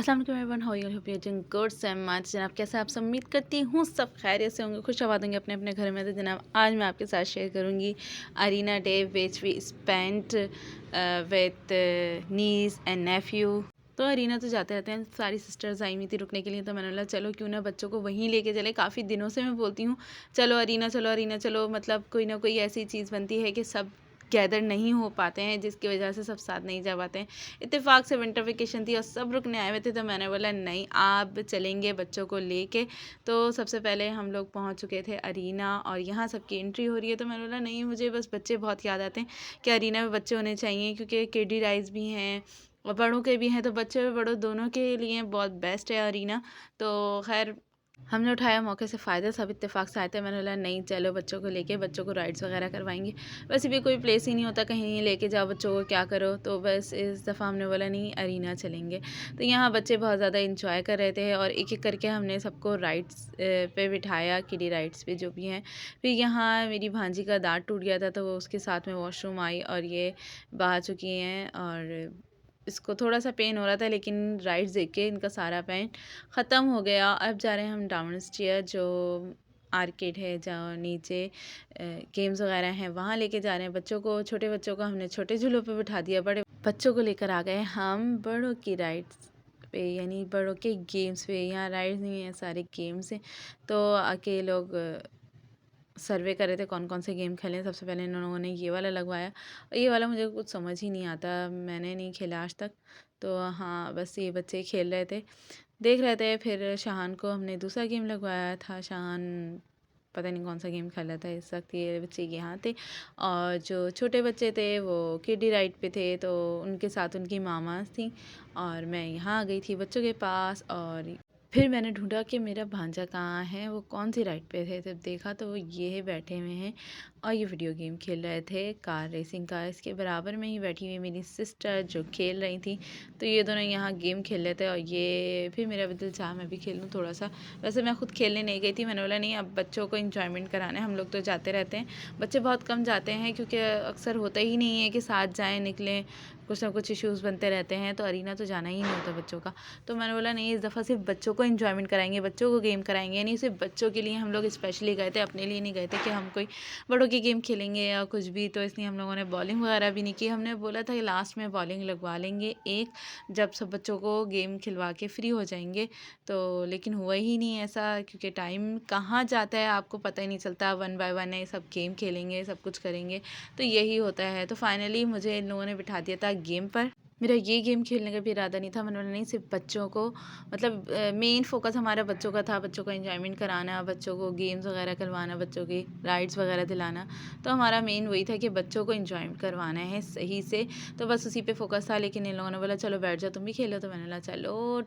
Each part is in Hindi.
अस्सलाम वालेकुम everyone, how are you? Hope you are doing good so much. जनाब कैसे आप सब? उम्मीद करती हूँ सब खैरियत से होंगे, खुश आबाद होंगे अपने अपने घर में। तो जनाब आज मैं आपके साथ शेयर करूँगी Arena day which we spent with niece and nephew. तो अरीना तो जाते रहते हैं, सारी सिस्टर्स आई हुई थी रुकने के लिए, तो मैंने बोला चलो क्यों ना बच्चों को वहीं लेके चले। काफ़ी दिनों से मैं बोलती हूँ चलो अरीना चलो अरीना चलो, मतलब कोई ना कोई ऐसी चीज़ बनती है कि सब गैदर नहीं हो पाते हैं, जिसकी वजह से सब साथ नहीं जा पाते हैं। इत्तेफाक से विंटर वेकेशन थी और सब रुकने आए हुए थे, तो मैंने बोला नहीं आप चलेंगे बच्चों को लेके। तो सबसे पहले हम लोग पहुंच चुके थे अरीना और यहाँ सबकी एंट्री हो रही है। तो मैंने बोला नहीं, मुझे बस बच्चे बहुत याद आते हैं कि अरीना में बच्चे होने चाहिए, क्योंकि किडी राइड्स भी हैं और बड़ों के भी हैं, तो बच्चे और बड़ों दोनों के लिए बहुत बेस्ट है अरीना। तो खैर हमने उठाया मौके से फ़ायदा, सब इत्तेफाक से आए थे। मैंने बोला नहीं चलो बच्चों को लेके, बच्चों को राइड्स वगैरह करवाएंगे। वैसे भी कोई प्लेस ही नहीं होता, कहीं लेके जाओ बच्चों को क्या करो, तो बस इस दफ़ा हमने बोला नहीं अरीना चलेंगे। तो यहाँ बच्चे बहुत ज़्यादा इंजॉय कर रहे थे और एक एक करके हमने सबको राइड्स पे बिठाया, किडी राइड्स पे जो भी हैं। फिर यहाँ मेरी भांजी का दाँत टूट गया था, तो वो उसके साथ में वॉशरूम आई और ये बहा चुकी हैं और इसको थोड़ा सा पेन हो रहा था, लेकिन राइड्स देख के इनका सारा पेन ख़त्म हो गया। अब जा रहे हैं हम डाउन स्टेयर, जो आर्केड है जहाँ नीचे गेम्स वगैरह हैं, वहाँ लेके जा रहे हैं बच्चों को। छोटे बच्चों को हमने छोटे झूलों पे बिठा दिया, बड़े बच्चों को लेकर आ गए हम बड़ों की राइड्स पे, यानी बड़ों के गेम्स पे। यहाँ राइड्स नहीं है, सारे गेम्स हैं। तो आके लोग सर्वे कर रहे थे कौन कौन से गेम खेलें। सबसे पहले इन लोगों ने ये वाला लगवाया और ये वाला मुझे कुछ समझ ही नहीं आता, मैंने नहीं खेला आज तक। तो हाँ बस ये बच्चे खेल रहे थे, देख रहे थे। फिर शाहान को हमने दूसरा गेम लगवाया था, शाहान पता नहीं कौन सा गेम खेल रहा था। इस वक्त ये बच्चे यहाँ थे और जो छोटे बच्चे थे वो किडी राइड पे थे, तो उनके साथ उनकी मामास थी और मैं यहाँ आ गई थी बच्चों के पास। और फिर मैंने ढूंढा कि मेरा भांजा कहाँ है, वो कौन सी राइड पे थे। जब देखा तो वो ये है बैठे हुए हैं और ये वीडियो गेम खेल रहे थे कार रेसिंग का। इसके बराबर में ही बैठी हुई मेरी सिस्टर जो खेल रही थी, तो ये दोनों यहाँ गेम खेल रहे थे। और ये फिर मेरा भी दिल चाहा मैं भी खेल लूँ थोड़ा सा। वैसे मैं खुद खेलने नहीं गई थी, मैंने बोला नहीं अब बच्चों को इंजॉयमेंट कराना है। हम लोग तो जाते रहते हैं, बच्चे बहुत कम जाते हैं क्योंकि अक्सर होता ही नहीं है कि साथ जाएँ निकलें, कुछ ना कुछ इश्यूज़ बनते रहते हैं। तो अरीना तो जाना ही नहीं होता बच्चों का। तो मैंने बोला नहीं इस दफ़ा सिर्फ बच्चों को इन्जॉयमेंट कराएंगे, बच्चों को गेम कराएंगे। यानी सिर्फ बच्चों के लिए हम लोग स्पेशली गए थे, अपने लिए नहीं गए थे कि हम कोई बड़ों की गेम खेलेंगे या कुछ भी। तो इसलिए हम लोगों ने बॉलिंग वगैरह भी नहीं की। हमने बोला था कि लास्ट में बॉलिंग लगवा लेंगे एक, जब सब बच्चों को गेम खिलवा के फ्री हो जाएंगे। तो लेकिन हुआ ही नहीं ऐसा, क्योंकि टाइम कहाँ जाता है आपको पता ही नहीं चलता। वन बाय वन है, सब गेम खेलेंगे, सब कुछ करेंगे, तो यही होता है। तो फाइनली मुझे इन लोगों ने बिठा दिया था गेम पर। मेरा ये गेम खेलने का भी इरादा नहीं था, मैंने बोला नहीं सिर्फ बच्चों को, मतलब मेन फोकस हमारा बच्चों का था, बच्चों को एंजॉयमेंट कराना, बच्चों को गेम्स वगैरह करवाना, बच्चों की राइड्स वगैरह दिलाना। तो हमारा मेन वही था कि बच्चों को एंजॉयमेंट करवाना है सही से, तो बस उसी पे फोकस था। लेकिन इन लोगों ने बोला चलो बैठ जाओ तुम भी खेलो, तो मैंने बोला चलो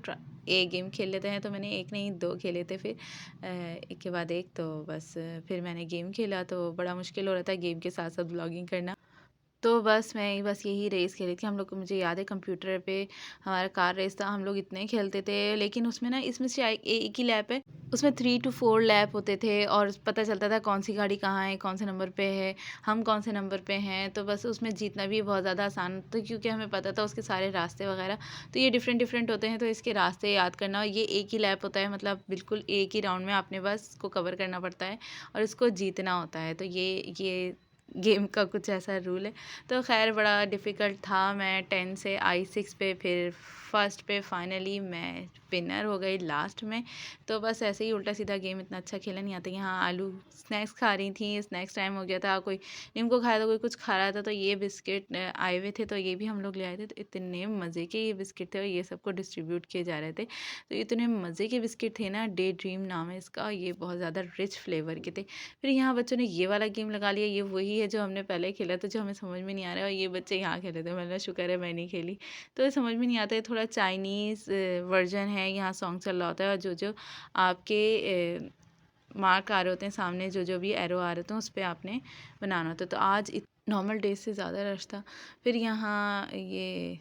एक गेम खेल लेते हैं। तो मैंने एक नहीं दो खेले थे, फिर एक के बाद एक। तो बस फिर मैंने गेम खेला, तो बड़ा मुश्किल हो रहा था गेम के साथ साथ ब्लॉगिंग करना। तो बस यही रेस खेली थी हम लोग को। मुझे याद है कंप्यूटर पे हमारा कार रेस था, हम लोग इतने खेलते थे। लेकिन उसमें ना, इसमें से एक ही लैप है, उसमें 3 to 4 लैप होते थे और पता चलता था कौन सी गाड़ी कहाँ है, कौन से नंबर पे है, हम कौन से नंबर पे हैं। तो बस उसमें जीतना भी बहुत ज़्यादा आसान था, क्योंकि हमें पता था उसके सारे रास्ते वगैरह। तो ये डिफरेंट डिफरेंट होते हैं, तो इसके रास्ते याद करना। और ये एक ही लैप होता है, मतलब बिल्कुल एक ही राउंड में आपने बस को कवर करना पड़ता है और इसको जीतना होता है। तो ये गेम का कुछ ऐसा रूल है। तो खैर बड़ा डिफ़िकल्ट था। मैं 10 से आई 6 पे, फिर फर्स्ट पे, फाइनली मैं विनर हो गई लास्ट में। तो बस ऐसे ही उल्टा सीधा गेम, इतना अच्छा खेला नहीं आता। यहाँ आलू स्नैक्स खा रही थी, स्नैक्स टाइम हो गया था, कोई नींबू खाया था, कोई कुछ खा रहा था। तो ये बिस्किट आए हुए थे, तो ये भी हम लोग ले आए थे। तो इतने मज़े के ये बिस्किट थे और ये सबको डिस्ट्रीब्यूट किए जा रहे थे। तो इतने मज़े के बिस्किट थे ना, डे ड्रीम नाम है इसका, ये बहुत ज़्यादा रिच फ्लेवर के थे। फिर यहाँ बच्चों ने ये वाला गेम लगा लिया, ये वही है जो हमने पहले खेला था, जो हमें समझ में नहीं आ रहा है, और ये बच्चे यहाँ खेले थे। मतलब शुक्र है मैं नहीं खेली, तो ये समझ में नहीं आता है। थोड़ा चाइनीज़ वर्जन है, यहाँ सॉन्ग चल रहा होता है और जो आपके मार्क आ रहे होते हैं सामने, जो भी एरो आ रहे होते हैं उस पर आपने बनाना होता है। तो आज नॉर्मल डेज से ज़्यादा रश था। फिर यहाँ ये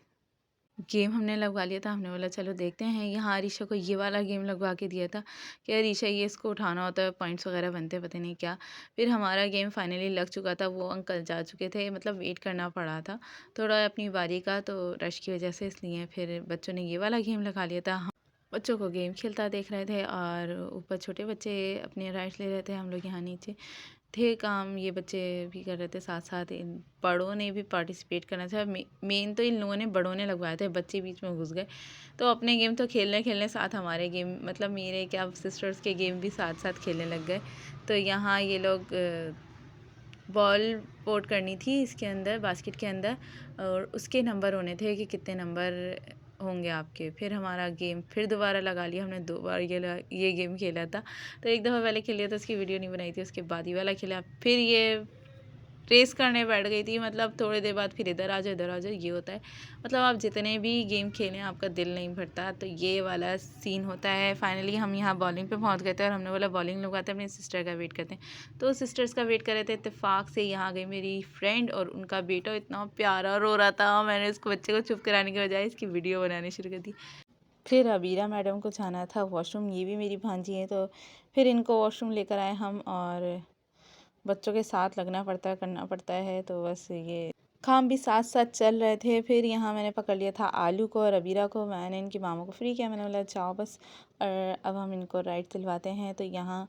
गेम हमने लगवा लिया था, हमने बोला चलो देखते हैं। यहाँ अरीशा को ये वाला गेम लगवा के दिया था कि अरीशा ये इसको उठाना होता है, पॉइंट्स वगैरह बनते हैं, पता नहीं क्या। फिर हमारा गेम फाइनली लग चुका था, वो अंकल जा चुके थे, मतलब वेट करना पड़ा था थोड़ा अपनी बारी का, तो रश की वजह से, इसलिए फिर बच्चों ने ये वाला गेम लगा लिया था। हम बच्चों को गेम खेलता देख रहे थे और ऊपर छोटे बच्चे अपने राइड्स ले रहे थे, हम लोग यहाँ नीचे थे काम, ये बच्चे भी कर रहे थे साथ साथ। इन बड़ों ने भी पार्टिसिपेट करना था। मेन तो इन लोगों ने, बड़ों ने लगवाए थे, बच्चे बीच में घुस गए। तो अपने गेम तो खेलने खेलने साथ हमारे गेम, मतलब मेरे क्या सिस्टर्स के गेम भी साथ साथ खेलने लग गए। तो यहाँ ये लोग बॉल पोट करनी थी इसके अंदर, बास्केट के अंदर, और उसके नंबर होने थे कि कितने नंबर होंगे आपके। फिर हमारा गेम फिर दोबारा लगा लिया हमने, 2 बार ये गेम खेला था। तो एक दफ़ा पहले खेल लिया था, उसकी वीडियो नहीं बनाई थी, उसके बाद ये वाला खेला। फिर ये रेस करने बैठ गई थी, मतलब थोड़ी देर बाद फिर इधर आ जाओ इधर आ जाओ, ये होता है। मतलब आप जितने भी गेम खेलें आपका दिल नहीं भरता, तो ये वाला सीन होता है। फाइनली हम यहाँ बॉलिंग पे पहुँच गए थे और हमने बोला बॉलिंग लगवाते हैं, अपनी सिस्टर का वेट करते हैं। तो सिस्टर्स का वेट कर रहे थे, इत्तेफाक से यहाँ गई मेरी फ्रेंड और उनका बेटा इतना प्यारा रो रहा था। मैंने उसको, बच्चे को चुप कराने के बजाय इसकी वीडियो बनानी शुरू कर दी। फिर अबीरा मैडम को जाना था वॉशरूम, ये भी मेरी भांजी है, तो फिर इनको वॉशरूम लेकर आए हम। और बच्चों के साथ लगना पड़ता है, करना पड़ता है, तो बस ये काम भी साथ साथ चल रहे थे। फिर यहाँ मैंने पकड़ लिया था आलू को और अबीरा को, मैंने इनकी मामों को फ्री किया, मैंने बोला जाओ बस। और अब हम इनको राइड दिलवाते हैं। तो यहाँ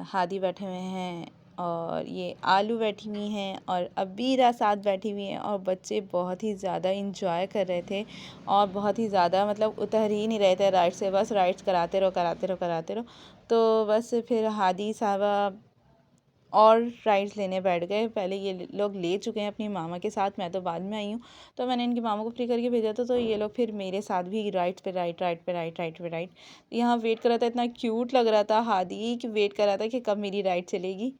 हादी बैठे हुए हैं और ये आलू बैठी हुई हैं और अबीरा साथ बैठी हुई हैं, और बच्चे बहुत ही ज़्यादा इंजॉय कर रहे थे और बहुत ही ज़्यादा, मतलब उतर ही नहीं रहे थे राइड से, बस राइड्स कराते रहो कराते रहो कराते रहो। तो बस फिर हादी साहबा और राइड्स लेने बैठ गए। पहले ये लोग ले चुके हैं अपनी मामा के साथ, मैं तो बाद में आई हूँ। तो मैंने इनकी मामा को फ्री करके भेजा था, तो ये लोग फिर मेरे साथ भी राइड्स पे राइड, राइड पे राइड, राइड पे राइड। यहाँ वेट कर रहा था, इतना क्यूट लग रहा था हादी, कि वेट कर रहा था कि कब मेरी राइड चलेगी।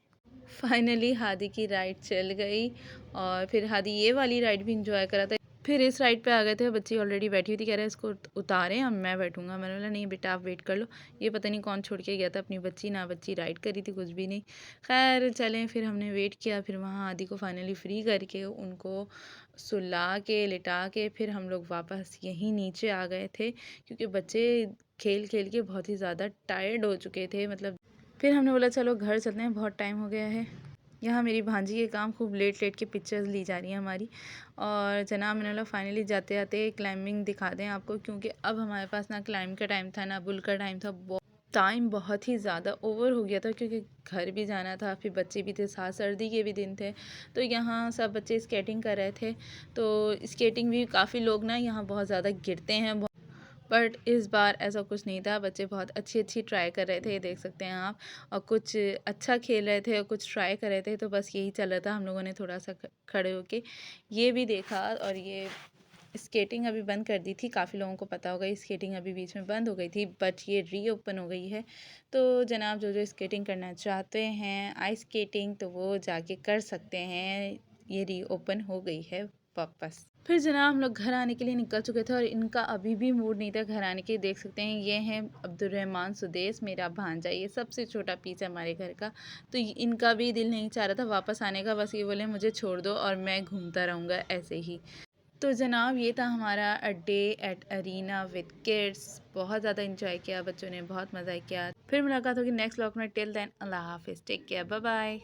फाइनली हादी की राइड चल गई और फिर हादी ये वाली राइड भी इंजॉय करा था। फिर इस राइड पे आ गए थे, बच्ची ऑलरेडी बैठी हुई थी, कह रहे हैं इसको उतारें अब मैं बैठूंगा। मैंने बोला नहीं बेटा आप वेट कर लो। ये पता नहीं कौन छोड़ के गया था अपनी बच्ची, ना बच्ची राइड करी थी कुछ भी नहीं। खैर चलें, फिर हमने वेट किया, फिर वहाँ आदि को फाइनली फ्री करके उनको सुला के लिटा के फिर हम लोग वापस यहीं नीचे आ गए थे, क्योंकि बच्चे खेल खेल के बहुत ही ज़्यादा टायर्ड हो चुके थे। मतलब फिर हमने बोला चलो घर चलते हैं, बहुत टाइम हो गया है। यहाँ मेरी भांजी के काम, खूब लेट लेट के पिक्चर्स ली जा रही हैं हमारी। और जनाब मैंने बोला फाइनली जाते जाते क्लाइंबिंग दिखा दें आपको, क्योंकि अब हमारे पास ना क्लाइंब का टाइम था ना बुल का टाइम था। टाइम बहुत ही ज़्यादा ओवर हो गया था, क्योंकि घर भी जाना था, फिर बच्चे भी थे साथ, सर्दी के भी दिन थे। तो यहाँ सब बच्चे स्केटिंग कर रहे थे, तो स्केटिंग भी काफ़ी लोग ना यहाँ बहुत ज़्यादा गिरते हैं, बट इस बार ऐसा कुछ नहीं था। बच्चे बहुत अच्छी अच्छी ट्राई कर रहे थे, ये देख सकते हैं आप, और कुछ अच्छा खेल रहे थे और कुछ ट्राई कर रहे थे। तो बस यही चल रहा था, हम लोगों ने थोड़ा सा खड़े होके ये भी देखा। और ये स्केटिंग अभी बंद कर दी थी, काफ़ी लोगों को पता होगा स्केटिंग अभी बीच में बंद हो गई थी, बट ये रीओपन हो गई है। तो जनाब जो जो स्केटिंग करना चाहते हैं आइस स्केटिंग, तो वो जाके कर सकते हैं, ये रीओपन हो गई है वापस। फिर जनाब हम लोग घर आने के लिए निकल चुके थे और इनका अभी भी मूड नहीं था घर आने के। देख सकते हैं ये हैं अब्दुर्रहमान सुदेश, मेरा भांजा, ये सबसे छोटा पीस है हमारे घर का। तो इनका भी दिल नहीं चाह रहा था वापस आने का, बस ये बोले मुझे छोड़ दो और मैं घूमता रहूँगा ऐसे ही। तो जनाब ये था हमारा a day at Arena with kids. बहुत ज़्यादा इंजॉय किया, बच्चों ने बहुत मज़ा किया। फिर मुलाकात होगी नेक्स्ट व्लॉग में। टिल देन अल्लाह हाफिज़, टेक केयर, बाय बाय।